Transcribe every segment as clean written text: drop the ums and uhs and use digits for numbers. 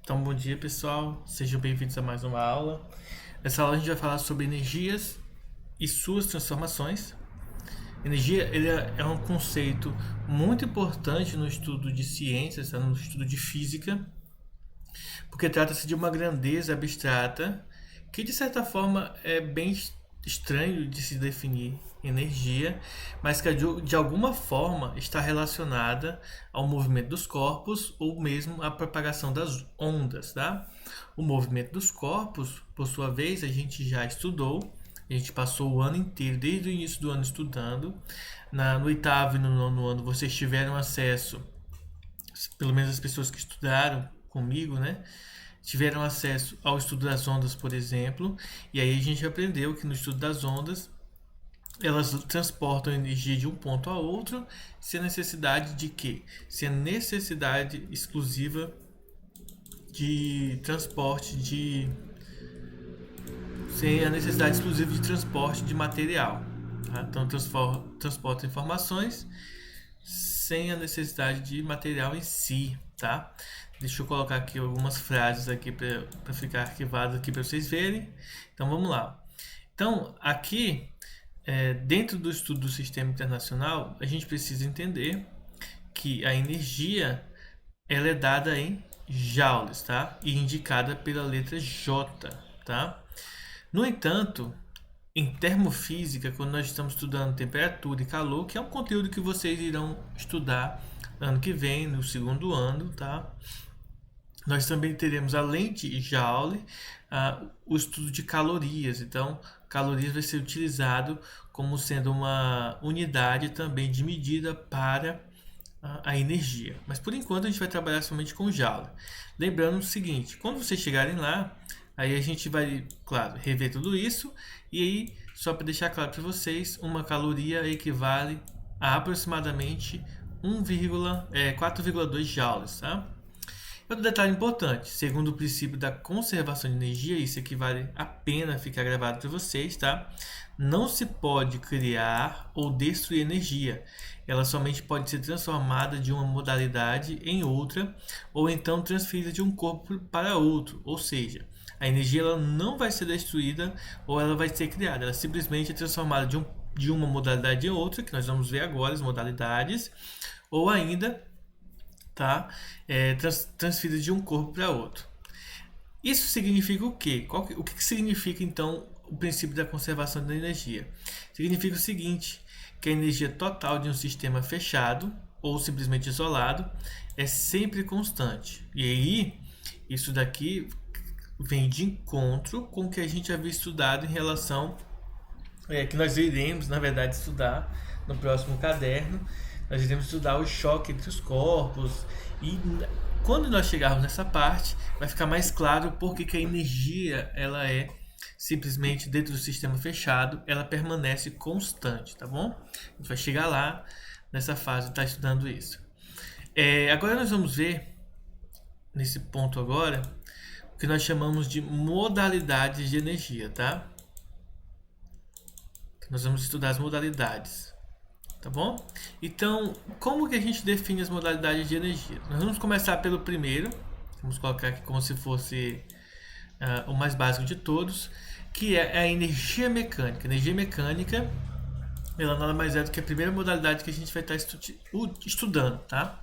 Então, bom dia pessoal, sejam bem-vindos a mais uma aula. Nessa aula a gente vai falar sobre energias e suas transformações. Energia é um conceito muito importante no estudo de ciências, no estudo de física, porque trata-se de uma grandeza abstrata que de certa forma é bem estranho de se definir energia, mas que de alguma forma está relacionada ao movimento dos corpos ou mesmo à propagação das ondas, tá? O movimento dos corpos, por sua vez, a gente já estudou, a gente passou o ano inteiro, desde o início do ano estudando. No oitavo e no nono ano vocês tiveram acesso, pelo menos as pessoas que estudaram comigo, né? Tiveram acesso ao estudo das ondas, por exemplo, e aí a gente aprendeu que no estudo das ondas elas transportam energia de um ponto a outro sem a necessidade de quê? Sem a necessidade exclusiva de transporte de sem a necessidade exclusiva de transporte de material, tá? Então transporta informações sem a necessidade de material em si, tá? Deixa eu colocar aqui algumas frases aqui para ficar arquivado aqui para vocês verem. Então vamos lá. Então aqui dentro do estudo do sistema internacional a gente precisa entender que a energia ela é dada em joules, tá? E indicada pela letra J, tá? No entanto, em termofísica, quando nós estamos estudando temperatura e calor, que é um conteúdo que vocês irão estudar ano que vem, no segundo ano, tá? Nós também teremos, além de joule, o estudo de calorias. Então, calorias vai ser utilizado como sendo uma unidade também de medida para a energia. Mas por enquanto a gente vai trabalhar somente com joule. Lembrando o seguinte, quando vocês chegarem lá, aí a gente vai, claro, rever tudo isso. E aí, só para deixar claro para vocês, uma caloria equivale a aproximadamente 4,2 joules, tá? Outro detalhe importante, segundo o princípio da conservação de energia, isso aqui vale a pena ficar gravado para vocês, tá? Não se pode criar ou destruir energia. Ela somente pode ser transformada de uma modalidade em outra, ou então transferida de um corpo para outro. Ou seja, a energia ela não vai ser destruída ou ela vai ser criada. Ela simplesmente é transformada de uma modalidade em outra, que nós vamos ver agora as modalidades, ou ainda tá? Transferida de um corpo para outro. Isso significa o quê? O que significa então o princípio da conservação da energia? Significa o seguinte, que a energia total de um sistema fechado ou simplesmente isolado é sempre constante. E aí, isso daqui vem de encontro com o que a gente havia estudado em relação que nós iremos, na verdade, estudar no próximo caderno. Nós iremos estudar o choque entre os corpos e quando nós chegarmos nessa parte, vai ficar mais claro porque que a energia ela é simplesmente dentro do sistema fechado, ela permanece constante, tá bom? A gente vai chegar lá nessa fase de estar estudando isso. Agora nós vamos ver, nesse ponto agora, o que nós chamamos de modalidades de energia, tá? Nós vamos estudar as modalidades. Tá bom? Então, como que a gente define as modalidades de energia? Nós vamos começar pelo primeiro, vamos colocar aqui como se fosse o mais básico de todos, que é a energia mecânica. A energia mecânica, ela nada mais é do que a primeira modalidade que a gente vai estar estudando, tá?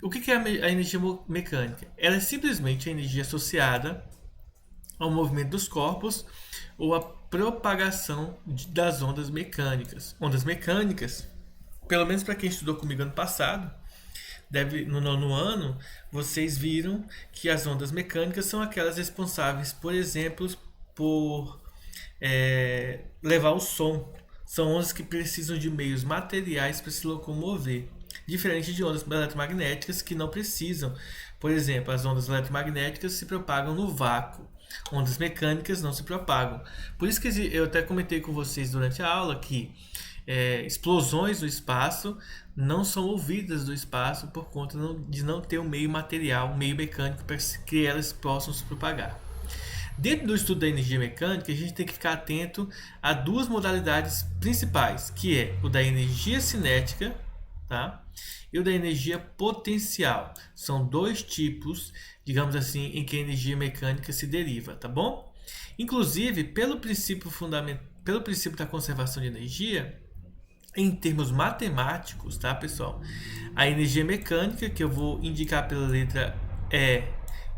O que é a energia mecânica? Ela é simplesmente a energia associada ao movimento dos corpos ou à propagação das ondas mecânicas. Ondas mecânicas, pelo menos para quem estudou comigo ano passado, no nono ano, vocês viram que as ondas mecânicas são aquelas responsáveis, por exemplo, por levar o som. São ondas que precisam de meios materiais para se locomover, diferente de ondas eletromagnéticas que não precisam. Por exemplo, as ondas eletromagnéticas se propagam no vácuo. Ondas mecânicas não se propagam. Por isso que eu até comentei com vocês durante a aula que explosões do espaço não são ouvidas do espaço por conta de não ter um meio material, um meio mecânico para que elas possam se propagar. Dentro do estudo da energia mecânica, a gente tem que ficar atento a duas modalidades principais, que é o da energia cinética, tá? e o da energia potencial. São dois tipos, digamos assim, em que a energia mecânica se deriva, tá bom? Inclusive, pelo princípio da conservação de energia, em termos matemáticos, tá, pessoal? A energia mecânica, que eu vou indicar pela letra E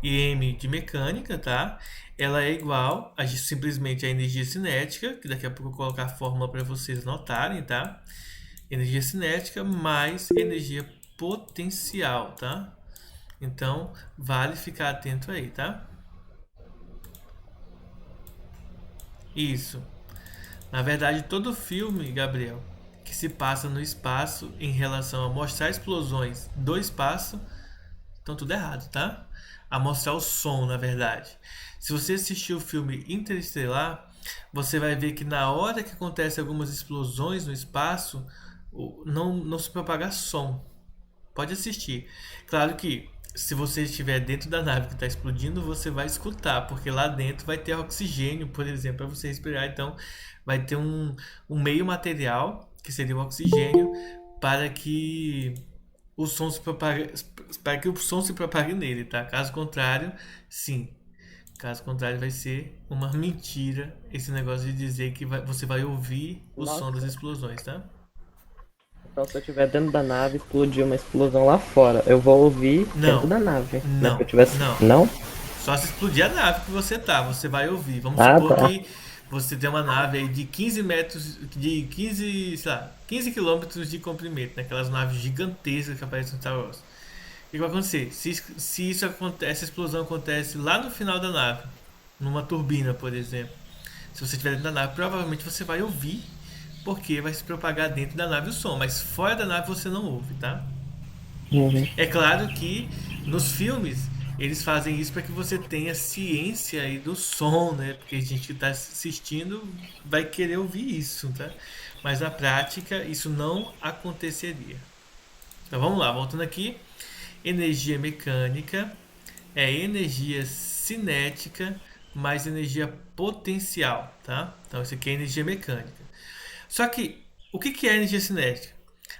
e M de mecânica, tá? Ela é igual a simplesmente a energia cinética, que daqui a pouco eu vou colocar a fórmula para vocês notarem, tá? Energia cinética mais energia potencial, tá? Então, vale ficar atento aí, tá? Isso. Na verdade, todo filme, Gabriel, que se passa no espaço em relação a mostrar explosões do espaço, estão tudo errado, tá? A mostrar o som, na verdade. Se você assistir o filme Interestelar, você vai ver que na hora que acontecem algumas explosões no espaço, não se propaga som. Pode assistir. Claro que se você estiver dentro da nave que está explodindo, você vai escutar, porque lá dentro vai ter oxigênio, por exemplo, para você respirar. Então, vai ter um meio material, que seria o oxigênio, para que o som se propague, para que o som se propague nele, tá? Caso contrário, sim. Caso contrário, vai ser uma mentira esse negócio de dizer que você vai ouvir o som das Nossa. explosões, tá? Então, se eu estiver dentro da nave, explodir uma explosão lá fora, eu vou ouvir dentro Não, da nave. Mas se não, eu tivesse. não. Não? Só se explodir a nave que você tá, você vai ouvir. Vamos Ah, supor tá. que você tem uma nave aí de 15 metros, de 15, sei lá, 15 quilômetros de comprimento, né? Aquelas naves gigantescas que aparecem no Star Wars. O que vai acontecer? Se isso acontece, essa explosão acontece lá no final da nave, numa turbina, por exemplo. Se você estiver dentro da nave, provavelmente você vai ouvir, porque vai se propagar dentro da nave o som, mas fora da nave você não ouve, tá? Uhum. É claro que nos filmes eles fazem isso para que você tenha ciência aí do som, né? Porque a gente que está assistindo vai querer ouvir isso, tá? Mas na prática isso não aconteceria. Então vamos lá, voltando aqui. Energia mecânica é energia cinética mais energia potencial, tá? Então isso aqui é energia mecânica. Só que o que é energia cinética?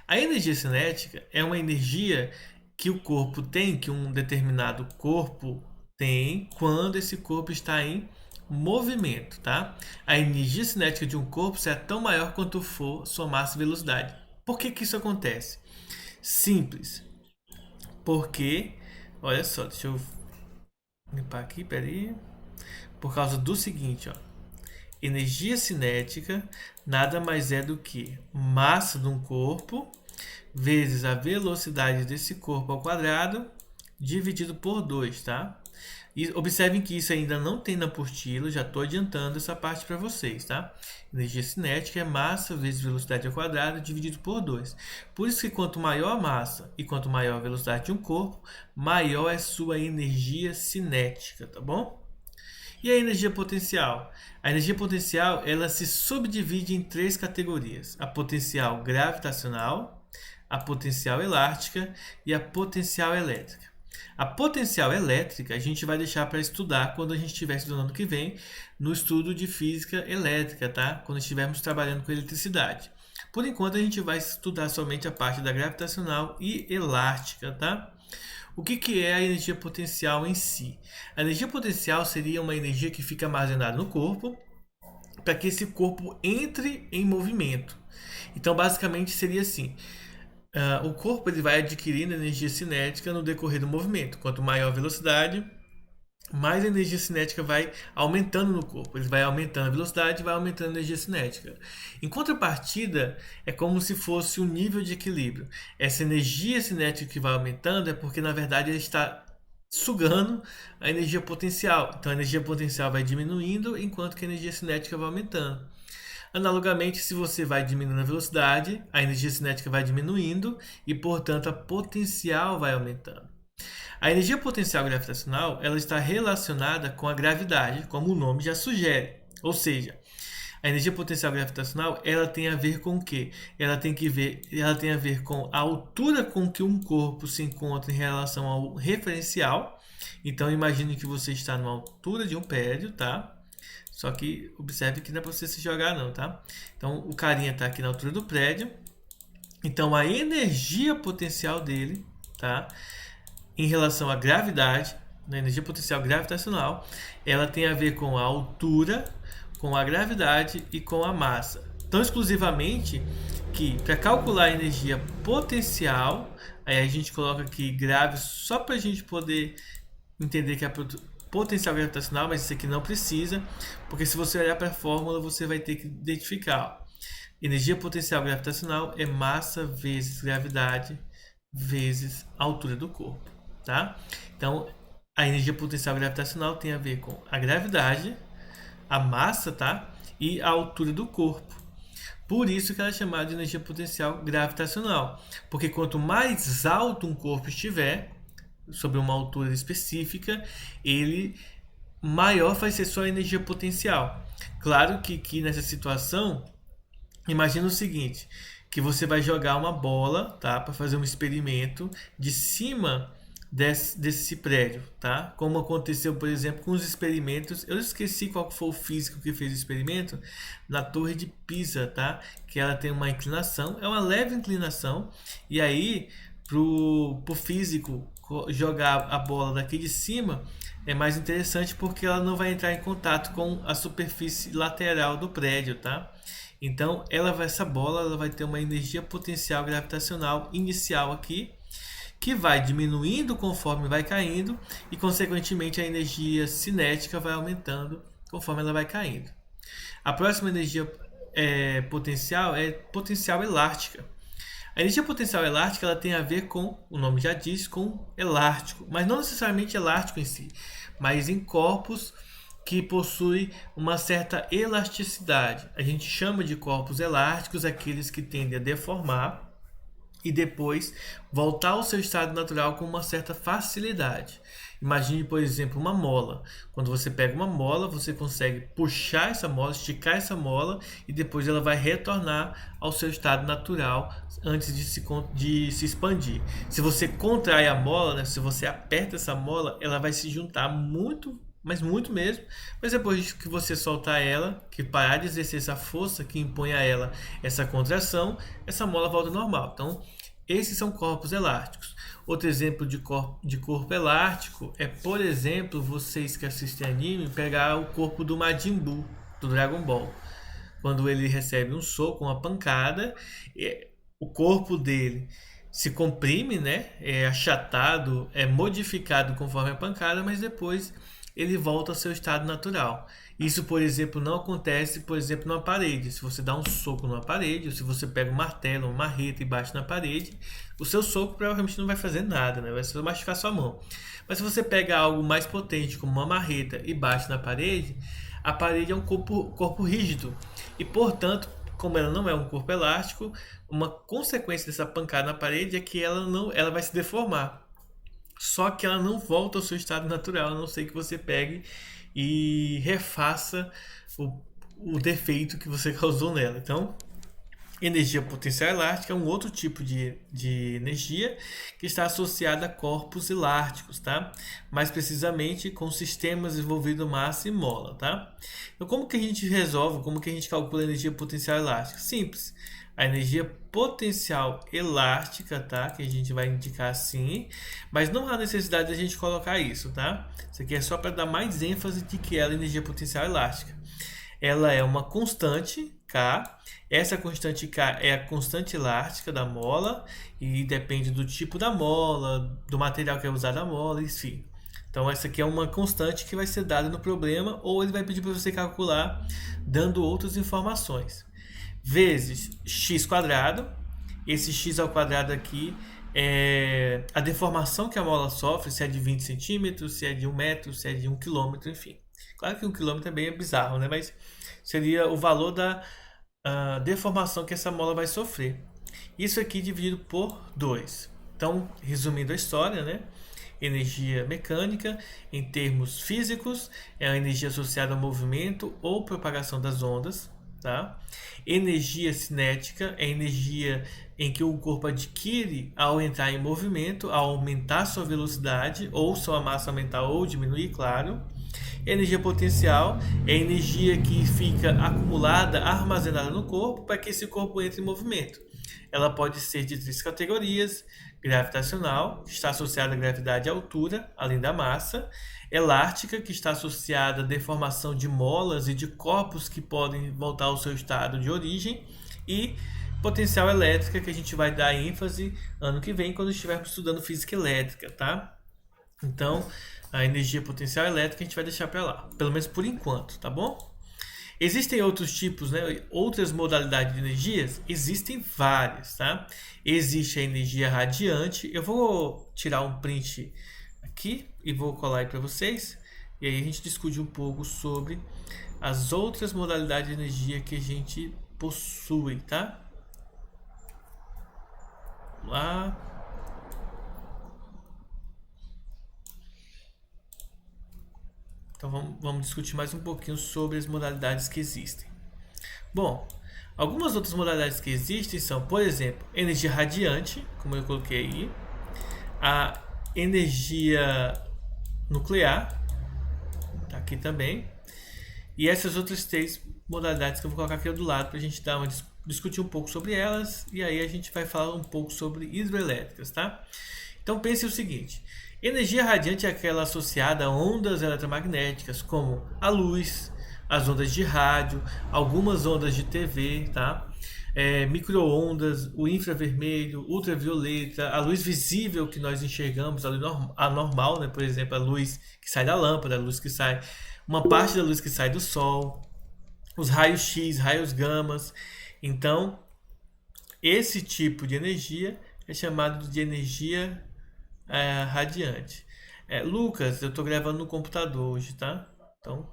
A energia cinética é uma energia que o corpo tem, que um determinado corpo tem quando esse corpo está em movimento, tá? A energia cinética de um corpo será tão maior quanto for sua massa e velocidade. Por que isso acontece? Simples. Porque, olha só, deixa eu limpar aqui, peraí. Por causa do seguinte, ó. Energia cinética nada mais é do que massa de um corpo vezes a velocidade desse corpo ao quadrado dividido por 2, tá? E observem que isso ainda não tem na apostila, já estou adiantando essa parte para vocês, tá? Energia cinética é massa vezes velocidade ao quadrado dividido por 2. Por isso que quanto maior a massa e quanto maior a velocidade de um corpo, maior é sua energia cinética, tá bom? E a energia potencial? A energia potencial ela se subdivide em três categorias: a potencial gravitacional, a potencial elástica e a potencial elétrica. A potencial elétrica a gente vai deixar para estudar quando a gente estiver estudando ano que vem no estudo de física elétrica, tá? Quando estivermos trabalhando com eletricidade. Por enquanto a gente vai estudar somente a parte da gravitacional e elástica, tá? O que é a energia potencial em si? A energia potencial seria uma energia que fica armazenada no corpo para que esse corpo entre em movimento. Então, basicamente, seria assim: o corpo ele vai adquirindo energia cinética no decorrer do movimento. Quanto maior a velocidade, mais energia cinética vai aumentando no corpo. Ele vai aumentando a velocidade e vai aumentando a energia cinética. Em contrapartida, é como se fosse um nível de equilíbrio. Essa energia cinética que vai aumentando é porque, na verdade, ele está sugando a energia potencial. Então, a energia potencial vai diminuindo, enquanto que a energia cinética vai aumentando. Analogamente, se você vai diminuindo a velocidade, a energia cinética vai diminuindo e, portanto, a potencial vai aumentando. A energia potencial gravitacional ela está relacionada com a gravidade, como o nome já sugere. Ou seja, a energia potencial gravitacional ela tem a ver com o quê? Ela tem a ver com a altura com que um corpo se encontra em relação ao referencial. Então imagine que você está numa altura de um prédio, tá? Só que observe que não é para você se jogar não, tá? Então o carinha está aqui na altura do prédio Então, a energia potencial dele, tá? Em relação à gravidade, na energia potencial gravitacional, ela tem a ver com a altura, com a gravidade e com a massa. Tão exclusivamente que para calcular a energia potencial, aí a gente coloca aqui grave só para a gente poder entender que é potencial gravitacional, mas isso aqui não precisa, porque se você olhar para a fórmula, você vai ter que identificar. Ó, energia potencial gravitacional é massa vezes gravidade vezes a altura do corpo, tá? Então, a energia potencial gravitacional tem a ver com a gravidade, a massa, tá? E a altura do corpo. Por isso que ela é chamada de energia potencial gravitacional, porque quanto mais alto um corpo estiver, sobre uma altura específica, ele maior vai ser sua energia potencial. Claro que nessa situação, imagina o seguinte, que você vai jogar uma bola, tá, para fazer um experimento de cima desse prédio, tá? Como aconteceu, por exemplo, com os experimentos. Eu esqueci qual foi o físico que fez o experimento na Torre de Pisa, tá? Que ela tem uma inclinação, é uma leve inclinação, e aí pro físico jogar a bola daqui de cima é mais interessante porque ela não vai entrar em contato com a superfície lateral do prédio, tá? Então, essa bola ela vai ter uma energia potencial gravitacional inicial aqui, que vai diminuindo conforme vai caindo e, consequentemente, a energia cinética vai aumentando conforme ela vai caindo. A próxima energia potencial é potencial elástica. A energia potencial elástica ela tem a ver com, o nome já diz, com elástico, mas não necessariamente elástico em si, mas em corpos que possuem uma certa elasticidade. A gente chama de corpos elásticos aqueles que tendem a deformar e depois voltar ao seu estado natural com uma certa facilidade. Imagine, por exemplo, uma mola. Quando você pega uma mola, você consegue puxar essa mola, esticar essa mola e depois ela vai retornar ao seu estado natural antes de se expandir. Se você contrai a mola, né, se você aperta essa mola, ela vai se juntar muito, mas muito mesmo. Mas depois que você soltar ela, que parar de exercer essa força que impõe a ela essa contração, essa mola volta ao normal. Então, esses são corpos elásticos. Outro exemplo de corpo elástico é, por exemplo, vocês que assistem anime, pegar o corpo do Majin Buu, do Dragon Ball. Quando ele recebe um soco, uma pancada, o corpo dele se comprime, né? É achatado, é modificado conforme a pancada, mas depois ele volta ao seu estado natural. Isso, por exemplo, não acontece, por exemplo, numa parede. Se você dá um soco numa parede, ou se você pega um martelo, uma marreta e bate na parede, o seu soco provavelmente não vai fazer nada, né? Vai só machucar sua mão. Mas se você pega algo mais potente, como uma marreta, e bate na parede, a parede é um corpo rígido. E, portanto, como ela não é um corpo elástico, uma consequência dessa pancada na parede é que ela vai se deformar. Só que ela não volta ao seu estado natural, a não ser que você pegue e refaça o defeito que você causou nela. Então, energia potencial elástica é um outro tipo de energia que está associada a corpos elásticos, tá? Mais precisamente com sistemas envolvendo massa e mola, tá? Então, como que a gente resolve, como que a gente calcula a energia potencial elástica? Simples. A energia potencial elástica, tá? Que a gente vai indicar assim, mas não há necessidade de a gente colocar isso, tá? Isso aqui é só para dar mais ênfase de que ela é energia potencial elástica. Ela é uma constante, K. Essa constante K é a constante elástica da mola e depende do tipo da mola, do material que é usado a mola, enfim. Então essa aqui é uma constante que vai ser dada no problema ou ele vai pedir para você calcular dando outras informações. Vezes x quadrado, esse x ao quadrado aqui é a deformação que a mola sofre, se é de 20 centímetros, se é de 1 metro, se é de 1 quilômetro, enfim. Claro que 1 quilômetro também é bizarro, né? Mas seria o valor da deformação que essa mola vai sofrer. Isso aqui dividido por 2. Então, resumindo a história, né? Energia mecânica, em termos físicos, é a energia associada ao movimento ou propagação das ondas. Tá? Energia cinética é a energia em que o corpo adquire ao entrar em movimento, ao aumentar sua velocidade ou sua massa aumentar ou diminuir, claro. Energia potencial é a energia que fica acumulada, armazenada no corpo para que esse corpo entre em movimento. Ela pode ser de três categorias: gravitacional, que está associada à gravidade e altura, além da massa; elástica, que está associada à deformação de molas e de corpos que podem voltar ao seu estado de origem; e potencial elétrica, que a gente vai dar ênfase ano que vem quando estivermos estudando física elétrica, tá? Então, a energia potencial elétrica a gente vai deixar para lá, pelo menos por enquanto, tá bom? Existem outros tipos, né? Outras modalidades de energias? Existem várias, tá? Existe a energia radiante. Eu vou tirar um print aqui e vou colar aí para vocês. E aí a gente discute um pouco sobre as outras modalidades de energia que a gente possui, tá? Vamos lá. Então vamos discutir mais um pouquinho sobre as modalidades que existem. Bom, algumas outras modalidades que existem são, por exemplo, energia radiante, como eu coloquei aí, a energia nuclear, tá aqui também, e essas outras três modalidades que eu vou colocar aqui do lado para a gente discutir um pouco sobre elas, e aí a gente vai falar um pouco sobre hidrelétricas, tá? Então pense o seguinte: energia radiante é aquela associada a ondas eletromagnéticas, como a luz, as ondas de rádio, algumas ondas de TV, tá? Micro-ondas, o infravermelho, ultravioleta, a luz visível que nós enxergamos, a normal, né? Por exemplo, a luz que sai da lâmpada, a luz que sai, uma parte da luz que sai do sol, os raios X, raios gamas. Então, esse tipo de energia é chamado de energia radiante. Lucas, eu estou gravando no computador hoje, tá? Então,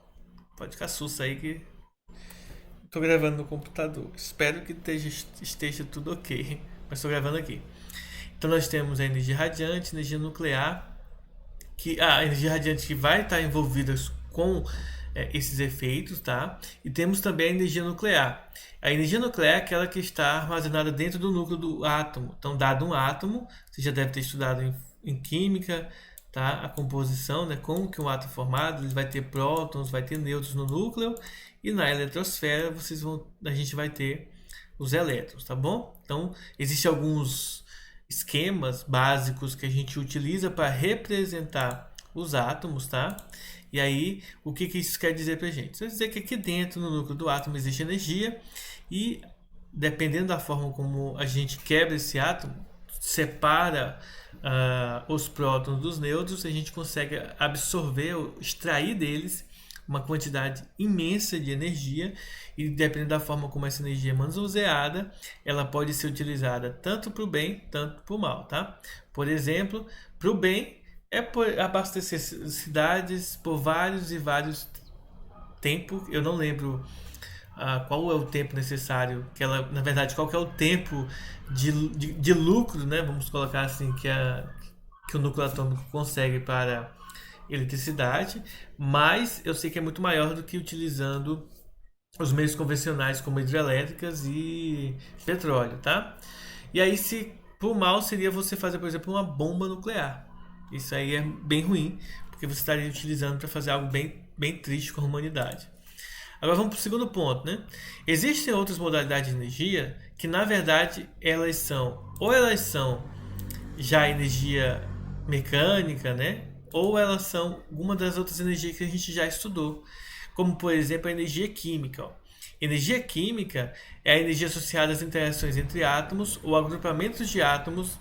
pode ficar susto aí que estou gravando no computador. Espero que esteja tudo ok, mas estou gravando aqui. Então, nós temos a energia radiante, energia nuclear, que a energia radiante que vai estar envolvida com esses efeitos, tá? E temos também a energia nuclear. A energia nuclear é aquela que está armazenada dentro do núcleo do átomo. Então, dado um átomo, você já deve ter estudado em química, tá? A composição, né? Como que um átomo é formado, ele vai ter prótons, vai ter nêutrons no núcleo, e na eletrosfera a gente vai ter os elétrons, tá bom? Então, existem alguns esquemas básicos que a gente utiliza para representar os átomos, tá? E aí, o que isso quer dizer pra gente? Isso quer dizer que aqui dentro, no núcleo do átomo, existe energia, e dependendo da forma como a gente quebra esse átomo, separa os prótons dos nêutrons, a gente consegue absorver ou extrair deles uma quantidade imensa de energia, e dependendo da forma como essa energia é manuseada, ela pode ser utilizada tanto para o bem, tanto para o mal, tá? Por exemplo, para o bem é por abastecer cidades por vários e vários tempos. Eu não lembro qual é o tempo necessário, na verdade, qual que é o tempo de lucro, né? Vamos colocar assim, que o núcleo atômico consegue para eletricidade, mas eu sei que é muito maior do que utilizando os meios convencionais como hidrelétricas e petróleo, tá? E aí, se por mal, seria você fazer, por exemplo, uma bomba nuclear. Isso aí é bem ruim, porque você estaria utilizando para fazer algo bem, bem triste com a humanidade. Agora vamos para o segundo ponto, né? Existem outras modalidades de energia que, na verdade, elas são já energia mecânica, né? Ou elas são alguma das outras energias que a gente já estudou, como, por exemplo, a energia química. Ó. Energia química é a energia associada às interações entre átomos ou agrupamentos de átomos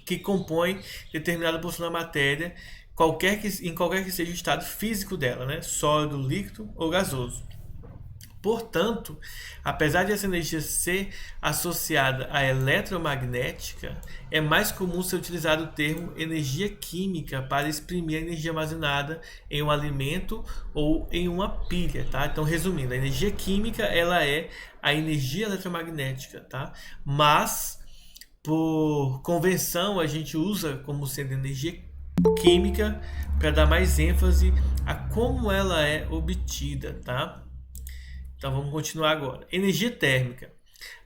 que compõem determinada porção da matéria, em qualquer que seja o estado físico dela, né? Sólido, líquido ou gasoso. Portanto, apesar de essa energia ser associada à eletromagnética, é mais comum ser utilizado o termo energia química para exprimir a energia armazenada em um alimento ou em uma pilha, tá? Então, resumindo, a energia química ela é a energia eletromagnética, tá? Mas, por convenção, a gente usa como sendo energia química para dar mais ênfase a como ela é obtida, tá? Então vamos continuar agora. Energia térmica.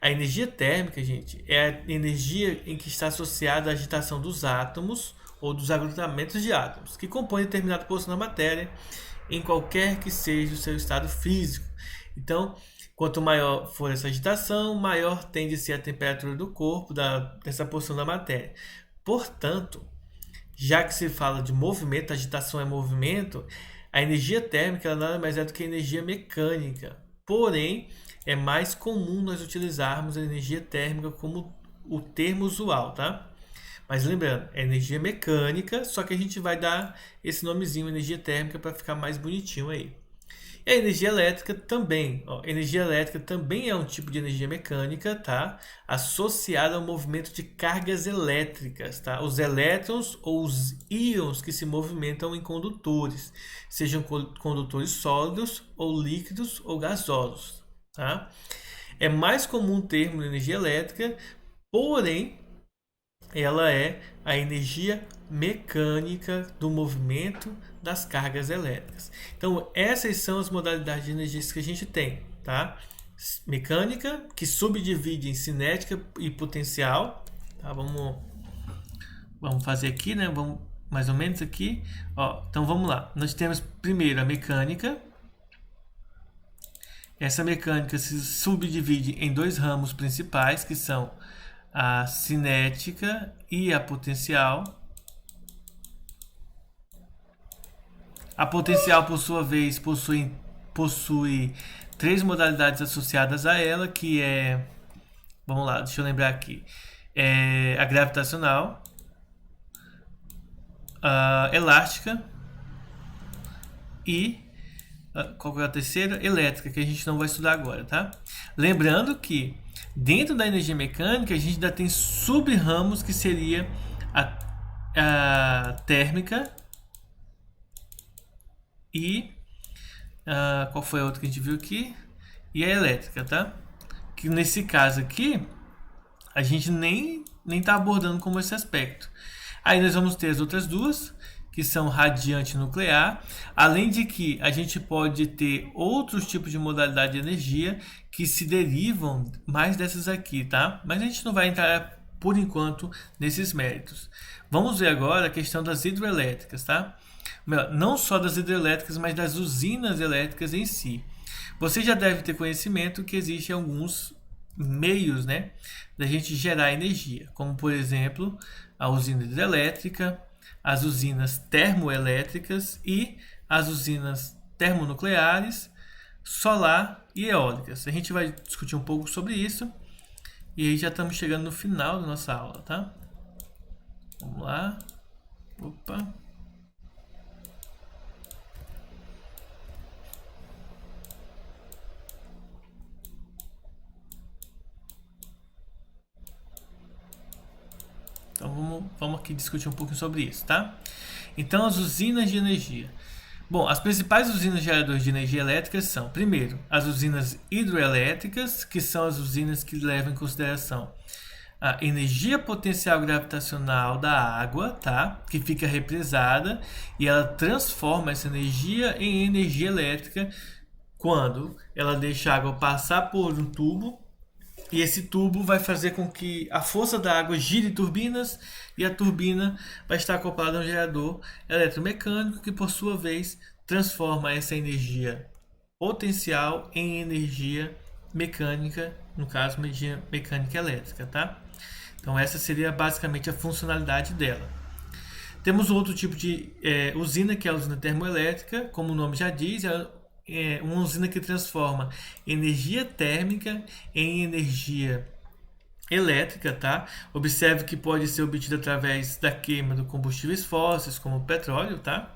A energia térmica, gente, é a energia em que está associada à agitação dos átomos ou dos agrupamentos de átomos, que compõem determinada porção da matéria em qualquer que seja o seu estado físico. Então, Quanto maior for essa agitação, maior tende a ser a temperatura do corpo, dessa porção da matéria. Portanto, já que se fala de movimento, agitação é movimento, a energia térmica ela nada mais é do que a energia mecânica. Porém, é mais comum nós utilizarmos a energia térmica como o termo usual, tá? Mas lembrando, é energia mecânica, só que a gente vai dar esse nomezinho energia térmica para ficar mais bonitinho aí. E a energia elétrica também. Energia elétrica também é um tipo de energia mecânica, tá? Associada ao movimento de cargas elétricas, tá? Os elétrons ou os íons que se movimentam em condutores, sejam condutores sólidos ou líquidos ou gasosos, tá? É mais comum o termo energia elétrica, porém ela é a energia mecânica do movimento das cargas elétricas. Então, essas são as modalidades de energia que a gente tem, tá? Mecânica, que subdivide em cinética e potencial, tá? Vamos fazer aqui, né? Vamos mais ou menos aqui. Então, vamos lá. Nós temos primeiro a mecânica. Essa mecânica se subdivide em dois ramos principais, que são a cinética e a potencial. A potencial, por sua vez, possui três modalidades associadas a ela, que é... Vamos lá, deixa eu lembrar aqui. A gravitacional, a elástica e... Qual é a terceira? Elétrica, que a gente não vai estudar agora, tá? Lembrando que dentro da energia mecânica a gente ainda tem sub-ramos, que seria a térmica e qual foi a outra que a gente viu aqui? E a elétrica, tá? Que nesse caso aqui a gente nem tá abordando como esse aspecto. Aí nós vamos ter as outras duas, que são radiante e nuclear, além de que a gente pode ter outros tipos de modalidade de energia que se derivam mais dessas aqui, tá? Mas a gente não vai entrar por enquanto nesses méritos. Vamos ver agora a questão das hidroelétricas, tá? Não só das hidrelétricas, mas das usinas elétricas em si. Você já deve ter conhecimento que existem alguns meios, né, da gente gerar energia, como por exemplo a usina hidrelétrica, as usinas termoelétricas e as usinas termonucleares, solar e eólicas. A gente vai discutir um pouco sobre isso e aí já estamos chegando no final da nossa aula, tá? Vamos lá. Opa. Então vamos aqui discutir um pouco sobre isso, tá? Então, as usinas de energia. Bom, as principais usinas geradoras de energia elétrica são, primeiro, as usinas hidroelétricas, que são as usinas que levam em consideração a energia potencial gravitacional da água, tá? Que fica represada e ela transforma essa energia em energia elétrica quando ela deixa a água passar por um tubo. E esse tubo vai fazer com que a força da água gire turbinas e a turbina vai estar acoplada a um gerador eletromecânico que, por sua vez, transforma essa energia potencial em energia mecânica, no caso, energia mecânica elétrica, tá? Então, essa seria basicamente a funcionalidade dela. Temos outro tipo de usina, que é a usina termoelétrica, como o nome já diz, é uma usina que transforma energia térmica em energia elétrica, tá? Observe que pode ser obtida através da queima de combustíveis fósseis, como o petróleo, tá?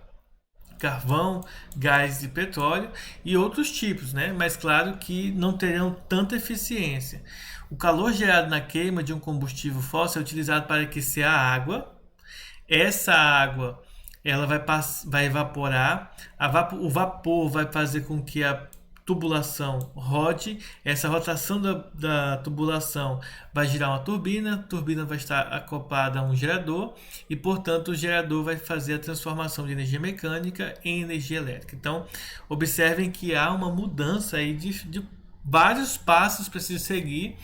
Carvão, gás e petróleo e outros tipos, né? Mas claro que não terão tanta eficiência. O calor gerado na queima de um combustível fóssil é utilizado para aquecer a água. Essa água ela vai evaporar, o vapor vai fazer com que a tubulação rode, essa rotação da tubulação vai girar uma turbina, a turbina vai estar acoplada a um gerador e, portanto, o gerador vai fazer a transformação de energia mecânica em energia elétrica. Então, observem que há uma mudança aí de vários passos para se seguir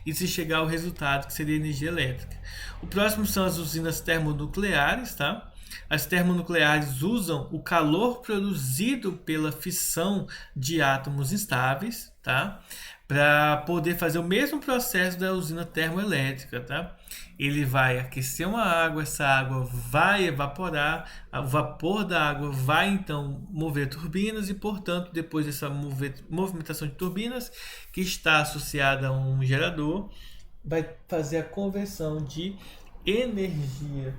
e se chegar ao resultado que seria energia elétrica. O próximo são as usinas termonucleares, tá? As termonucleares usam o calor produzido pela fissão de átomos instáveis. tá? Para poder fazer o mesmo processo da usina termoelétrica, tá? Ele vai aquecer uma água, essa água vai evaporar, o vapor da água vai então mover turbinas e, portanto, depois dessa movimentação de turbinas, que está associada a um gerador, vai fazer a conversão de energia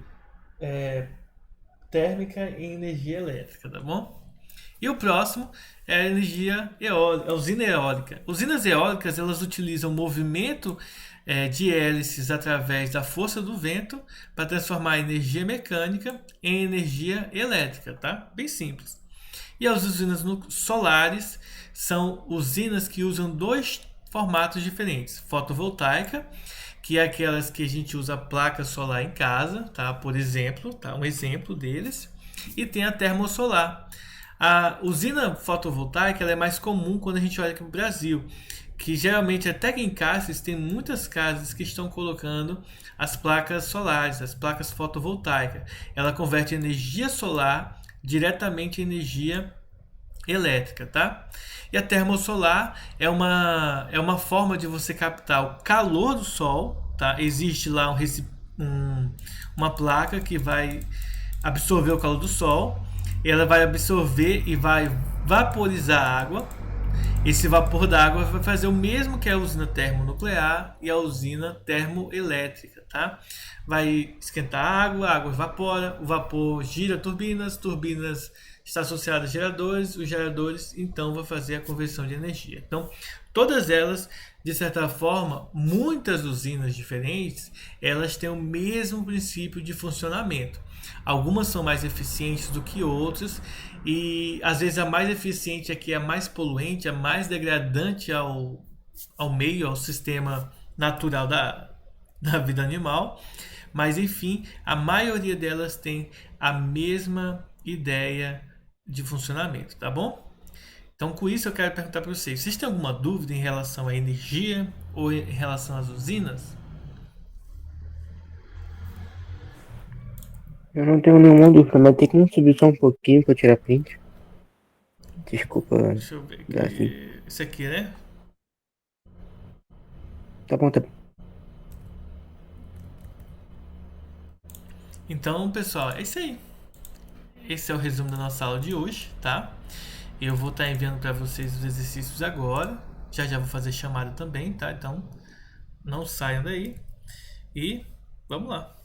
térmica em energia elétrica, tá bom? E o próximo é a energia eólica, a usina eólica. Usinas eólicas, elas utilizam o movimento de hélices através da força do vento para transformar a energia mecânica em energia elétrica, tá? Bem simples. E as usinas solares são usinas que usam dois formatos diferentes: fotovoltaica, que é aquelas que a gente usa placa solar em casa, tá? Por exemplo, tá? Um exemplo deles. E tem a termosolar. A usina fotovoltaica ela é mais comum quando a gente olha aqui no Brasil, que geralmente até que em casas tem muitas casas que estão colocando as placas solares, as placas fotovoltaicas. Ela converte energia solar diretamente em energia elétrica, tá? E a termosolar é uma forma de você captar o calor do sol, tá? Existe lá uma placa que vai absorver o calor do sol, ela vai absorver e vai vaporizar a água. Esse vapor da água vai fazer o mesmo que a usina termonuclear e a usina termoelétrica, tá? Vai esquentar a água evapora, o vapor gira turbinas, turbinas está associado a geradores, os geradores então vão fazer a conversão de energia. Então, todas elas, de certa forma, muitas usinas diferentes, elas têm o mesmo princípio de funcionamento. Algumas são mais eficientes do que outras e às vezes a mais eficiente é que é a mais poluente, a mais degradante ao meio, ao sistema natural da vida animal. Mas enfim, a maioria delas tem a mesma ideia de funcionamento, tá bom? Então com isso eu quero perguntar para vocês: vocês têm alguma dúvida em relação à energia ou em relação às usinas? Eu não tenho nenhuma dúvida, mas tem como subir só um pouquinho pra eu tirar print? Desculpa, Deixa eu ver dar assim. aqui. Isso aqui, né? Tá bom, tá bom. Então, pessoal, é isso aí. Esse é o resumo da nossa aula de hoje, tá? Eu vou estar enviando para vocês os exercícios agora. Já já vou fazer chamada também, tá? Então, não saiam daí. E vamos lá.